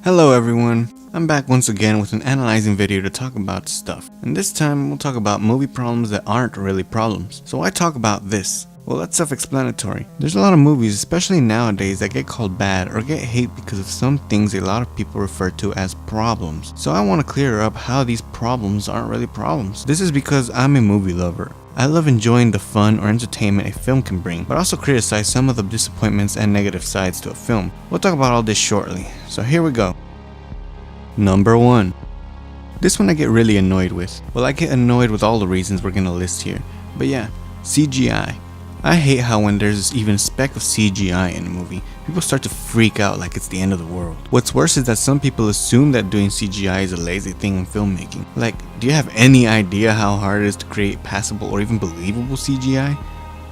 Hello everyone, I'm back once again with an analyzing video to talk about stuff, and this time we'll talk about movie problems that aren't really problems. So why talk about this? Well, that's self-explanatory. There's a lot of movies, especially nowadays, that get called bad or get hate because of some things a lot of people refer to as problems. So I want to clear up how these problems aren't really problems. This is because I'm a movie lover. I love enjoying the fun or entertainment a film can bring, but also criticize some of the disappointments and negative sides to a film. We'll talk about all this shortly, so here we go. Number 1. This one I get really annoyed with. Well, I get annoyed with all the reasons we're gonna list here, but yeah, CGI. I hate how when there's even a speck of CGI in a movie, people start to freak out like it's the end of the world. What's worse is that some people assume that doing CGI is a lazy thing in filmmaking. Like, do you have any idea how hard it is to create passable or even believable CGI?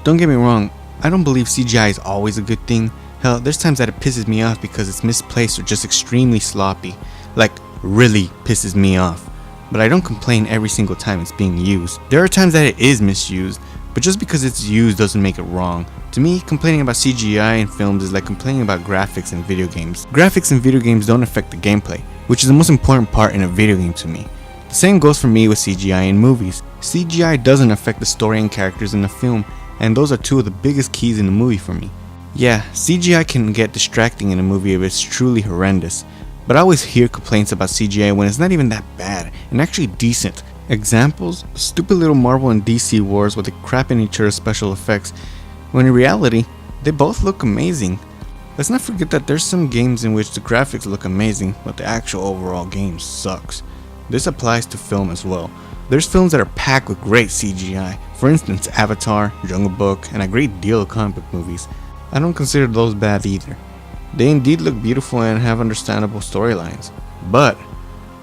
Don't get me wrong, I don't believe CGI is always a good thing. Hell, there's times that it pisses me off because it's misplaced or just extremely sloppy. Like, really pisses me off. But I don't complain every single time it's being used. There are times that it is misused, but just because it's used doesn't make it wrong. To me, complaining about CGI in films is like complaining about graphics in video games. Graphics in video games don't affect the gameplay, which is the most important part in a video game to me. The same goes for me with CGI in movies. CGI doesn't affect the story and characters in the film, and those are two of the biggest keys in a movie for me. Yeah, CGI can get distracting in a movie if it's truly horrendous, but I always hear complaints about CGI when it's not even that bad and actually decent. Examples? Stupid little Marvel and DC wars where they crap in each other's special effects, when in reality, they both look amazing. Let's not forget that there's some games in which the graphics look amazing, but the actual overall game sucks. This applies to film as well. There's films that are packed with great CGI, for instance Avatar, Jungle Book, and a great deal of comic book movies. I don't consider those bad either. They indeed look beautiful and have understandable storylines, but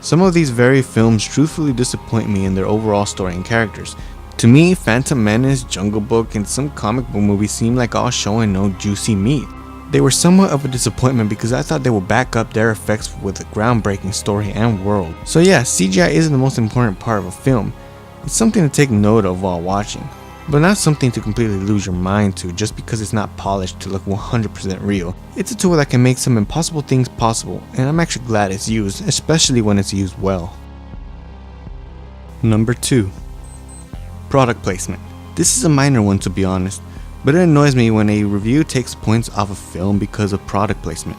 some of these very films truthfully disappoint me in their overall story and characters. To me, Phantom Menace, Jungle Book, and some comic book movies seem like all showing no juicy meat. They were somewhat of a disappointment because I thought they would back up their effects with a groundbreaking story and world. So yeah, CGI isn't the most important part of a film. It's something to take note of while watching, but not something to completely lose your mind to just because it's not polished to look 100% real. It's a tool that can make some impossible things possible, and I'm actually glad it's used, especially when it's used well. Number 2. Product placement. This is a minor one to be honest, but it annoys me when a review takes points off a film because of product placement.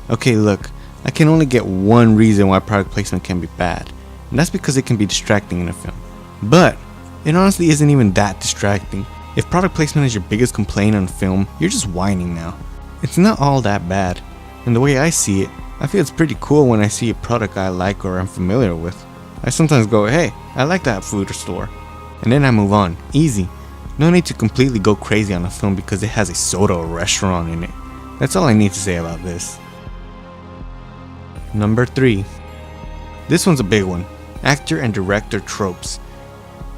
Okay, look, I can only get one reason why product placement can be bad, and that's because it can be distracting in a film. But it honestly isn't even that distracting. If product placement is your biggest complaint on film, you're just whining now. It's not all that bad, and the way I see it, I feel it's pretty cool when I see a product I like or I'm familiar with. I sometimes go, hey, I like that food or store, and then I move on, easy. No need to completely go crazy on a film because it has a soda or restaurant in it. That's all I need to say about this. Number 3. This one's a big one. Actor and director tropes.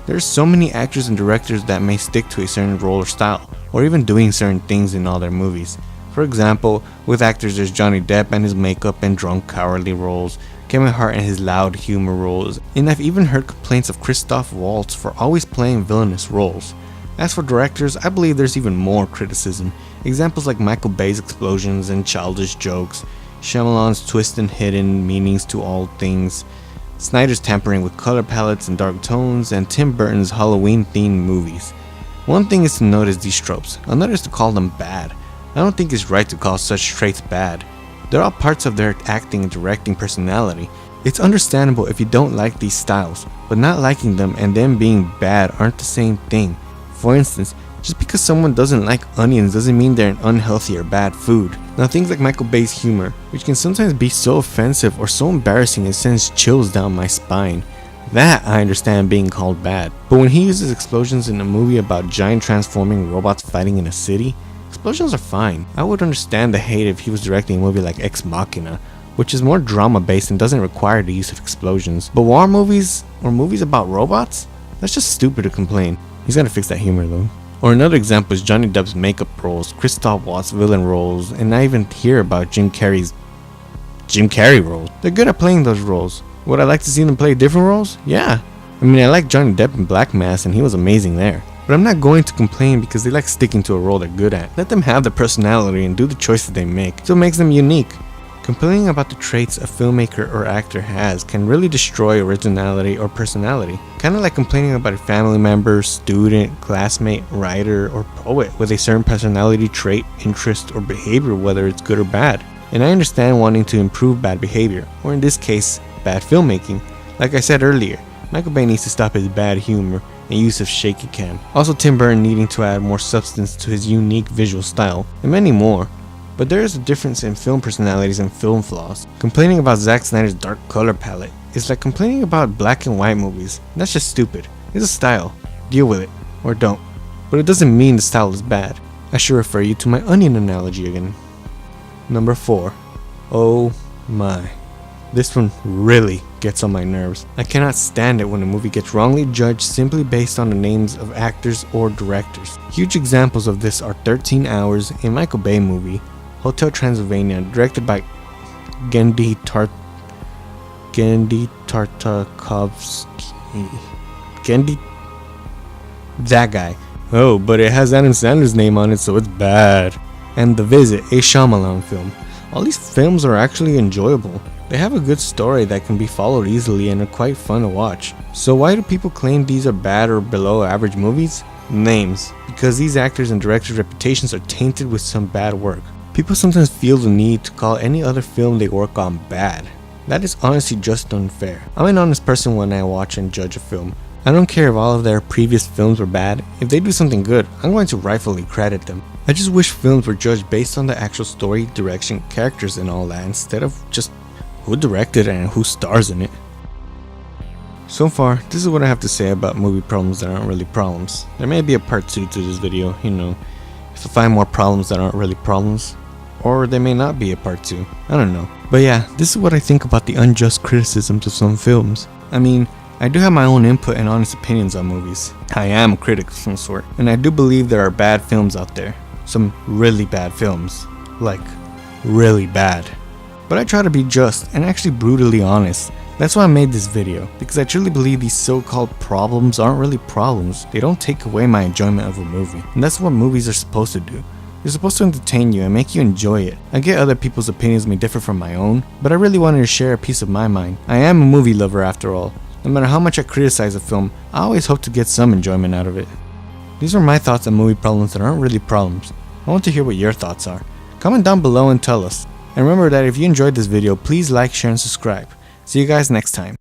There's so many actors and directors that may stick to a certain role or style, or even doing certain things in all their movies. For example, with actors there's Johnny Depp and his makeup and drunk cowardly roles, Kevin Hart and his loud humor roles, and I've even heard complaints of Christoph Waltz for always playing villainous roles. As for directors, I believe there's even more criticism. Examples like Michael Bay's explosions and childish jokes, Shyamalan's twist and hidden meanings to all things, Snyder's tampering with color palettes and dark tones, and Tim Burton's Halloween-themed movies. One thing is to notice these tropes, another is to call them bad. I don't think it's right to call such traits bad. They're all parts of their acting and directing personality. It's understandable if you don't like these styles, but not liking them and them being bad aren't the same thing. For instance, just because someone doesn't like onions doesn't mean they're an unhealthy or bad food. Now things like Michael Bay's humor, which can sometimes be so offensive or so embarrassing it sends chills down my spine. That I understand being called bad. But when he uses explosions in a movie about giant transforming robots fighting in a city, explosions are fine. I would understand the hate if he was directing a movie like Ex Machina, which is more drama based and doesn't require the use of explosions. But war movies, or movies about robots? That's just stupid to complain. He's gotta fix that humor though. Or another example is Johnny Depp's makeup roles, Christoph Waltz villain roles, and I even hear about Jim Carrey's roles. They're good at playing those roles. Would I like to see them play different roles? Yeah. I mean, I like Johnny Depp in Black Mass and he was amazing there. But I'm not going to complain because they like sticking to a role they're good at. Let them have their personality and do the choices they make, so it makes them unique. Complaining about the traits a filmmaker or actor has can really destroy originality or personality. Kinda like complaining about a family member, student, classmate, writer, or poet with a certain personality trait, interest, or behavior, whether it's good or bad. And I understand wanting to improve bad behavior, or in this case, bad filmmaking. Like I said earlier, Michael Bay needs to stop his bad humor and use of shaky cam. Also Tim Burton needing to add more substance to his unique visual style, and many more. But there is a difference in film personalities and film flaws. Complaining about Zack Snyder's dark color palette is like complaining about black and white movies. That's just stupid. It's a style. Deal with it. Or don't. But it doesn't mean the style is bad. I should refer you to my onion analogy again. Number 4. Oh my. This one really gets on my nerves. I cannot stand it when a movie gets wrongly judged simply based on the names of actors or directors. Huge examples of this are 13 Hours, a Michael Bay movie, Hotel Transylvania, directed by Gendy Tartakovsky. That guy. Oh, but it has Adam Sandler's name on it, so it's bad. And The Visit, a Shyamalan film. All these films are actually enjoyable. They have a good story that can be followed easily and are quite fun to watch. So why do people claim these are bad or below average movies? Names. Because these actors and directors' reputations are tainted with some bad work. People sometimes feel the need to call any other film they work on bad. That is honestly just unfair. I'm an honest person when I watch and judge a film. I don't care if all of their previous films were bad. If they do something good, I'm going to rightfully credit them. I just wish films were judged based on the actual story, direction, characters, and all that, instead of just who directed it and who stars in it. So far, this is what I have to say about movie problems that aren't really problems. There may be a part 2 to this video, if I find more problems that aren't really problems. Or there may not be a part 2, I don't know. But yeah, this is what I think about the unjust criticisms of some films. I mean, I do have my own input and honest opinions on movies. I am a critic of some sort, and I do believe there are bad films out there. Some really bad films. Like, really bad. But I try to be just and actually brutally honest. That's why I made this video, because I truly believe these so-called problems aren't really problems. They don't take away my enjoyment of a movie. And that's what movies are supposed to do. They're supposed to entertain you and make you enjoy it. I get other people's opinions may differ from my own, but I really wanted to share a piece of my mind. I am a movie lover after all. No matter how much I criticize a film, I always hope to get some enjoyment out of it. These are my thoughts on movie problems that aren't really problems. I want to hear what your thoughts are. Comment down below and tell us. And remember that if you enjoyed this video, please like, share, and subscribe. See you guys next time.